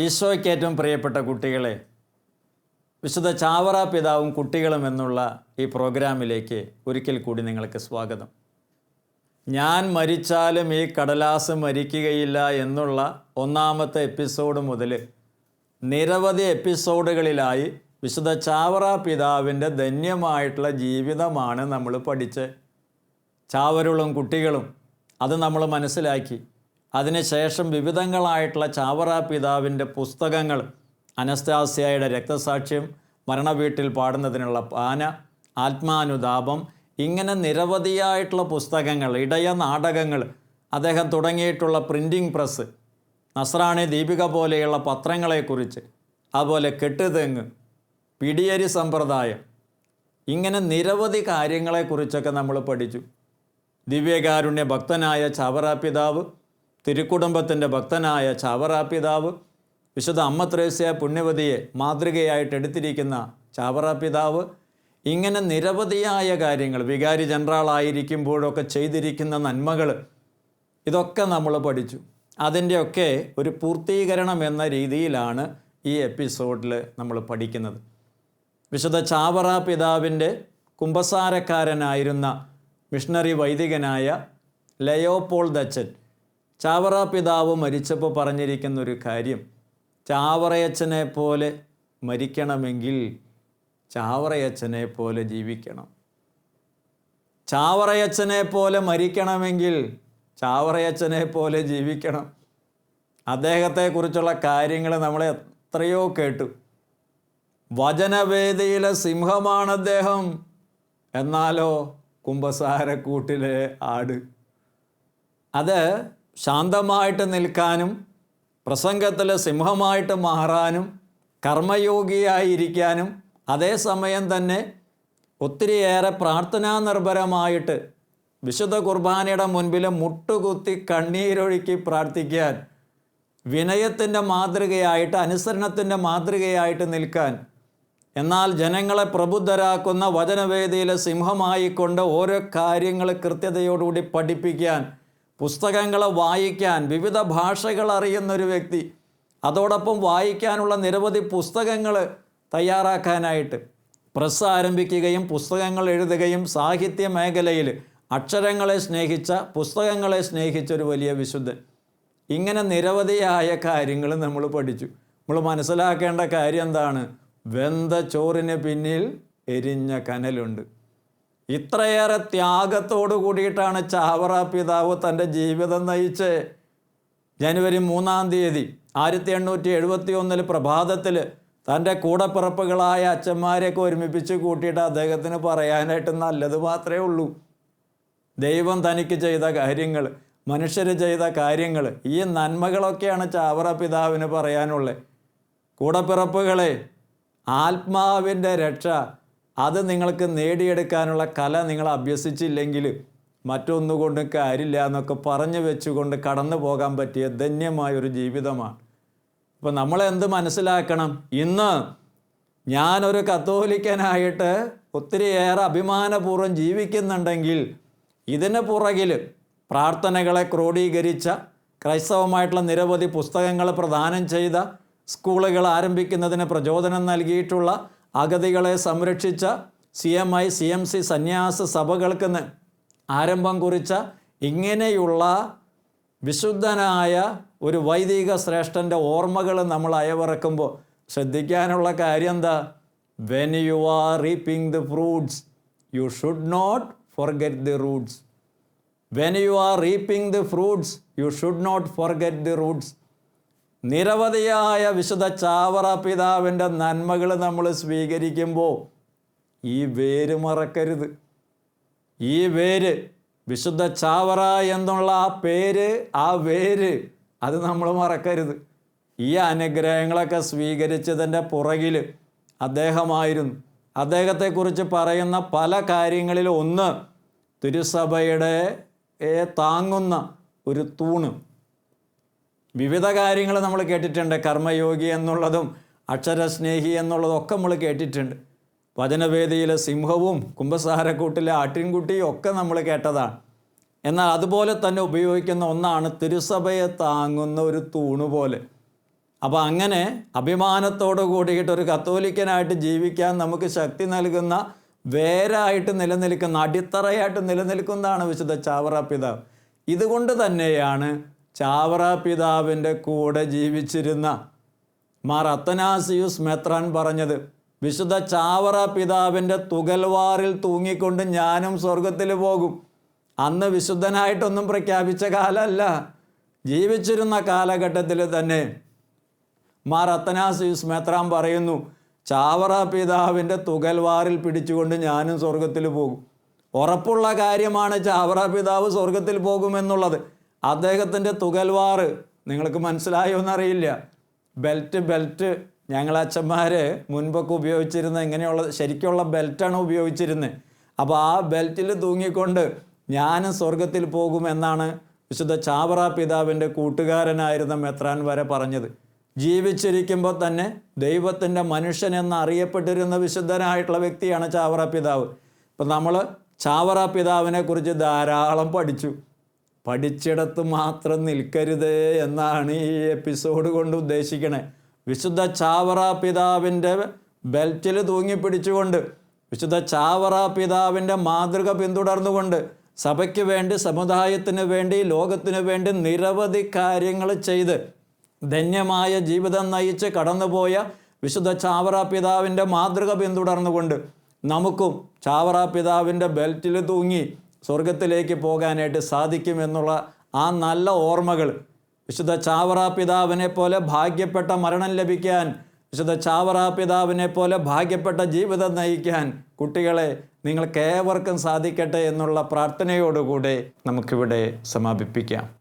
ഈശോയ്ക്ക് ഏറ്റവും പ്രിയപ്പെട്ട കുട്ടികളെ, വിശുദ്ധ ചാവറ പിതാവും കുട്ടികളും എന്നുള്ള ഈ പ്രോഗ്രാമിലേക്ക് ഒരിക്കൽ കൂടി നിങ്ങൾക്ക് സ്വാഗതം. ഞാൻ മരിച്ചാലും ഈ കടലാസ് മരിക്കുകയില്ല എന്നുള്ള ഒന്നാമത്തെ എപ്പിസോഡ് മുതൽ നിരവധി എപ്പിസോഡുകളിലായി വിശുദ്ധ ചാവറ പിതാവിൻ്റെ ധന്യമായിട്ടുള്ള ജീവിതമാണ് നമ്മൾ പഠിച്ച് ചാവരുളും കുട്ടികളും അത് നമ്മൾ മനസ്സിലാക്കി. അതിനുശേഷം വിവിധങ്ങളായിട്ടുള്ള ചാവറ പിതാവിൻ്റെ പുസ്തകങ്ങൾ, അനസ്താസ്യായുടെ രക്തസാക്ഷ്യം, മരണവീട്ടിൽ പാടുന്നതിനുള്ള പാന, ആത്മാനുതാപം, ഇങ്ങനെ നിരവധിയായിട്ടുള്ള പുസ്തകങ്ങൾ, ഇടയ നാടകങ്ങൾ, അദ്ദേഹം തുടങ്ങിയിട്ടുള്ള പ്രിൻറ്റിംഗ് പ്രസ്, നസ്രാണി ദീപിക പോലെയുള്ള പത്രങ്ങളെക്കുറിച്ച്, അതുപോലെ കെട്ടുതെങ്ങ്, പിടിയരി സമ്പ്രദായം, ഇങ്ങനെ നിരവധി കാര്യങ്ങളെക്കുറിച്ചൊക്കെ നമ്മൾ പഠിച്ചു. ദിവ്യകാരുണ്യ ഭക്തനായ ചാവറ പിതാവ്, തിരുക്കുടുംബത്തിൻ്റെ ഭക്തനായ ചാവറ പിതാവ്, വിശുദ്ധ അമ്മ ത്രേസ്യ പുണ്യവതിയെ മാതൃകയായിട്ട് എടുത്തിരിക്കുന്ന ചാവറ പിതാവ്, ഇങ്ങനെ നിരവധിയായ കാര്യങ്ങൾ, വികാരി ജനറലായിരിക്കുമ്പോഴൊക്കെ ചെയ്തിരിക്കുന്ന നന്മകൾ, ഇതൊക്കെ നമ്മൾ പഠിച്ചു. അതിൻ്റെയൊക്കെ ഒരു പൂർത്തീകരണം എന്ന രീതിയിലാണ് ഈ എപ്പിസോഡിൽ നമ്മൾ പഠിക്കുന്നത്. വിശുദ്ധ ചാവറ പിതാവിൻ്റെ കുമ്പസാരക്കാരനായിരുന്ന മിഷണറി വൈദികനായ ലയോപോൾഡ് അച്ഛൻ ചാവറ പിതാവ് മരിച്ചപ്പോൾ പറഞ്ഞിരിക്കുന്നൊരു കാര്യം, ചാവറയച്ചനെ പോലെ മരിക്കണമെങ്കിൽ ചാവറയച്ചനെ പോലെ ജീവിക്കണം. ചാവറയച്ചനെ പോലെ മരിക്കണമെങ്കിൽ ചാവറയച്ചനെ പോലെ ജീവിക്കണം. അദ്ദേഹത്തെക്കുറിച്ചുള്ള കാര്യങ്ങൾ നമ്മൾ എത്രയോ കേട്ടു. വചനവേദിയിലെ സിംഹമാണ് അദ്ദേഹം, എന്നാലോ കുമ്പസാരക്കൂട്ടിലെ ആട്. അത് ശാന്തമായിട്ട് നിൽക്കാനും പ്രസംഗത്തിൽ സിംഹമായിട്ട് മാറാനും കർമ്മയോഗിയായിരിക്കാനും അതേസമയം തന്നെ ഒത്തിരിയേറെ പ്രാർത്ഥനാ നിർഭരമായിട്ട് വിശുദ്ധ കുർബാനയുടെ മുൻപിൽ മുട്ടുകുത്തി കണ്ണീരൊഴുക്കി പ്രാർത്ഥിക്കാൻ, വിനയത്തിൻ്റെ മാതൃകയായിട്ട്, അനുസരണത്തിൻ്റെ മാതൃകയായിട്ട് നിൽക്കാൻ, എന്നാൽ ജനങ്ങളെ പ്രബുദ്ധരാക്കുന്ന വചനവേദിയിലെ സിംഹമായിക്കൊണ്ട് ഓരോ കാര്യങ്ങൾ കൃത്യതയോടുകൂടി പഠിപ്പിക്കാൻ, പുസ്തകങ്ങൾ വായിക്കാൻ, വിവിധ ഭാഷകൾ അറിയുന്നൊരു വ്യക്തി, അതോടൊപ്പം വായിക്കാനുള്ള നിരവധി പുസ്തകങ്ങൾ തയ്യാറാക്കാനായിട്ട് പ്രസ് ആരംഭിക്കുകയും പുസ്തകങ്ങൾ എഴുതുകയും സാഹിത്യ മേഖലയിൽ അക്ഷരങ്ങളെ സ്നേഹിച്ച, പുസ്തകങ്ങളെ സ്നേഹിച്ചൊരു വലിയ വിശുദ്ധൻ. ഇങ്ങനെ നിരവധിയായ കാര്യങ്ങൾ നമ്മൾ പഠിച്ചു. നമ്മൾ മനസ്സിലാക്കേണ്ട കാര്യം എന്താണ്? വെന്ത ചോറിന് പിന്നിൽ എരിഞ്ഞ കനലുണ്ട്. ഇത്രയേറെ ത്യാഗത്തോടു കൂടിയിട്ടാണ് ചാവറ പിതാവ് തൻ്റെ ജീവിതം നയിച്ച്. ജനുവരി 3-ാം തീയതി 1871 പ്രഭാതത്തിൽ തൻ്റെ കൂടപ്പിറപ്പുകളായ അച്ഛന്മാരെയൊക്കെ ഒരുമിപ്പിച്ച് കൂട്ടിയിട്ട് അദ്ദേഹത്തിന് പറയാനായിട്ട് നല്ലത് മാത്രമേ ഉള്ളൂ. ദൈവം തനിക്ക് ചെയ്ത കാര്യങ്ങൾ, മനുഷ്യർ ചെയ്ത കാര്യങ്ങൾ, ഈ നന്മകളൊക്കെയാണ് ചാവറ പിതാവിന് പറയാനുള്ളത്. കൂടപ്പിറപ്പുകളെ, ആത്മാവിൻ്റെ രക്ഷ അത് നിങ്ങൾക്ക് നേടിയെടുക്കാനുള്ള കല നിങ്ങൾ അഭ്യസിച്ചില്ലെങ്കിൽ മറ്റൊന്നുകൊണ്ടും കാര്യമില്ല എന്നൊക്കെ പറഞ്ഞു വെച്ചുകൊണ്ട് കടന്നു പോകാൻ പറ്റിയ ധന്യമായൊരു ജീവിതമാണ്. അപ്പോൾ നമ്മളെന്ത് മനസ്സിലാക്കണം? ഇന്ന് ഞാനൊരു കത്തോലിക്കനായിട്ട് ഒത്തിരിയേറെ അഭിമാനപൂർവ്വം ജീവിക്കുന്നുണ്ടെങ്കിൽ ഇതിന് പുറകിൽ പ്രാർത്ഥനകളെ ക്രോഡീകരിച്ച, ക്രൈസ്തവമായിട്ടുള്ള നിരവധി പുസ്തകങ്ങൾ പ്രദാനം ചെയ്ത, സ്കൂളുകൾ ആരംഭിക്കുന്നതിന് പ്രചോദനം നൽകിയിട്ടുള്ള, അഗതികളെ സംരക്ഷിച്ച, CMI CMC സന്യാസ സഭകൾക്ക് ആരംഭം കുറിച്ച, ഇങ്ങനെയുള്ള വിശുദ്ധനായ ഒരു വൈദിക ശ്രേഷ്ഠൻ്റെ ഓർമ്മകൾ നമ്മൾ അയവിറക്കുമ്പോൾ ശ്രദ്ധിക്കാനുള്ള കാര്യം എന്താ? When you are reaping the fruits you should not forget the roots. When you are reaping the fruits you should not forget the roots. നിരവധിയായ വിശുദ്ധ ചാവറ പിതാവിൻ്റെ നന്മകൾ നമ്മൾ സ്വീകരിക്കുമ്പോൾ ഈ വേര് മറക്കരുത്. ഈ വേര്, വിശുദ്ധ ചാവറ എന്നുള്ള ആ പേര്, ആ വേര്, അത് നമ്മൾ മറക്കരുത്. ഈ അനുഗ്രഹങ്ങളൊക്കെ സ്വീകരിച്ചതിൻ്റെ പുറകിൽ അദ്ദേഹമായിരുന്നു. അദ്ദേഹത്തെക്കുറിച്ച് പറയുന്ന പല കാര്യങ്ങളിൽ ഒന്ന്, തിരുസഭയുടെ താങ്ങുന്ന ഒരു തൂണ്. വിവിധ കാര്യങ്ങൾ നമ്മൾ കേട്ടിട്ടുണ്ട്. കർമ്മയോഗി എന്നുള്ളതും അക്ഷരസ്നേഹി എന്നുള്ളതും ഒക്കെ നമ്മൾ കേട്ടിട്ടുണ്ട്. വചനവേദിയിലെ സിംഹവും കുമ്പസാരക്കൂട്ടിലെ ആട്ടിൻകുട്ടിയും ഒക്കെ നമ്മൾ കേട്ടതാണ്. എന്നാൽ അതുപോലെ തന്നെ ഉപയോഗിക്കുന്ന ഒന്നാണ് തിരുസഭയെ താങ്ങുന്ന ഒരു തൂണ് പോലെ. അപ്പോൾ അങ്ങനെ അഭിമാനത്തോടു കൂടിയിട്ട് ഒരു കത്തോലിക്കനായിട്ട് ജീവിക്കാൻ നമുക്ക് ശക്തി നൽകുന്ന വേരായിട്ട് നിലനിൽക്കുന്ന, അടിത്തറയായിട്ട് നിലനിൽക്കുന്നതാണ് വിശുദ്ധ ചാവറ പിതാവ്. ഇതുകൊണ്ട് തന്നെയാണ് ചാവറ പിതാവിൻ്റെ കൂടെ ജീവിച്ചിരുന്ന മാർ അത്തനാസിയൂസ് മെത്രാൻ പറഞ്ഞത്, വിശുദ്ധ ചാവറ പിതാവിൻ്റെ തുകൽവാറിൽ തൂങ്ങിക്കൊണ്ട് ഞാനും സ്വർഗത്തിൽ പോകും. അന്ന് വിശുദ്ധനായിട്ടൊന്നും പ്രഖ്യാപിച്ച കാലമല്ല, ജീവിച്ചിരുന്ന കാലഘട്ടത്തിൽ തന്നെ മാർ അത്തനാസിയൂസ് മെത്രാൻ പറയുന്നു, ചാവറ പിതാവിൻ്റെ തുകൽവാറിൽ പിടിച്ചുകൊണ്ട് ഞാനും സ്വർഗത്തിൽ പോകും. ഉറപ്പുള്ള കാര്യമാണ് ചാവറ പിതാവ് സ്വർഗത്തിൽ പോകുമെന്നുള്ളത്. അദ്ദേഹത്തിൻ്റെ തുകൽവാറ് നിങ്ങൾക്ക് മനസ്സിലായോ എന്നറിയില്ല. ബെൽറ്റ് ഞങ്ങളച്ഛന്മാർ മുൻപൊക്കെ ഉപയോഗിച്ചിരുന്ന ഇങ്ങനെയുള്ള ശരിക്കുള്ള ബെൽറ്റാണ് ഉപയോഗിച്ചിരുന്നത്. അപ്പോൾ ആ ബെൽറ്റിൽ തൂങ്ങിക്കൊണ്ട് ഞാനും സ്വർഗത്തിൽ പോകുമെന്നാണ് വിശുദ്ധ ചാവറ പിതാവിൻ്റെ കൂട്ടുകാരനായിരുന്ന മെത്രാൻ വരെ പറഞ്ഞത്. ജീവിച്ചിരിക്കുമ്പോൾ തന്നെ ദൈവത്തിൻ്റെ മനുഷ്യൻ എന്നറിയപ്പെട്ടിരുന്ന വിശുദ്ധനായിട്ടുള്ള വ്യക്തിയാണ് ചാവറ പിതാവ്. ഇപ്പം നമ്മൾ ചാവറ പിതാവിനെ കുറിച്ച് ധാരാളം പഠിച്ചിടത്ത് മാത്രം നിൽക്കരുത് എന്നാണ് ഈ എപ്പിസോഡ് കൊണ്ട് ഉദ്ദേശിക്കണേ. വിശുദ്ധ ചാവറ പിതാവിൻ്റെ ബെൽറ്റിൽ തൂങ്ങിപ്പിടിച്ചുകൊണ്ട്, വിശുദ്ധ ചാവറ പിതാവിൻ്റെ മാതൃക പിന്തുടർന്നുകൊണ്ട് സഭയ്ക്ക് വേണ്ടി, സമുദായത്തിന് വേണ്ടി, ലോകത്തിന് വേണ്ടി നിരവധി കാര്യങ്ങൾ ചെയ്ത് ധന്യമായ ജീവിതം നയിച്ച് കടന്നുപോയ വിശുദ്ധ ചാവറ പിതാവിൻ്റെ മാതൃക പിന്തുടർന്നുകൊണ്ട് നമുക്കും ചാവറ പിതാവിൻ്റെ ബെൽറ്റിൽ തൂങ്ങി സ്വർഗത്തിലേക്ക് പോകാനായിട്ട് സാധിക്കുമെന്നുള്ള ആ നല്ല ഓർമ്മകൾ, വിശുദ്ധ ചാവറ പിതാവിനെ പോലെ ഭാഗ്യപ്പെട്ട മരണം ലഭിക്കാൻ, വിശുദ്ധ ചാവറ പിതാവിനെ പോലെ ഭാഗ്യപ്പെട്ട ജീവിതം നയിക്കാൻ കുട്ടികളെ നിങ്ങൾക്കേവർക്കും സാധിക്കട്ടെ എന്നുള്ള പ്രാർത്ഥനയോടുകൂടെ നമുക്കിവിടെ സമാപിപ്പിക്കാം.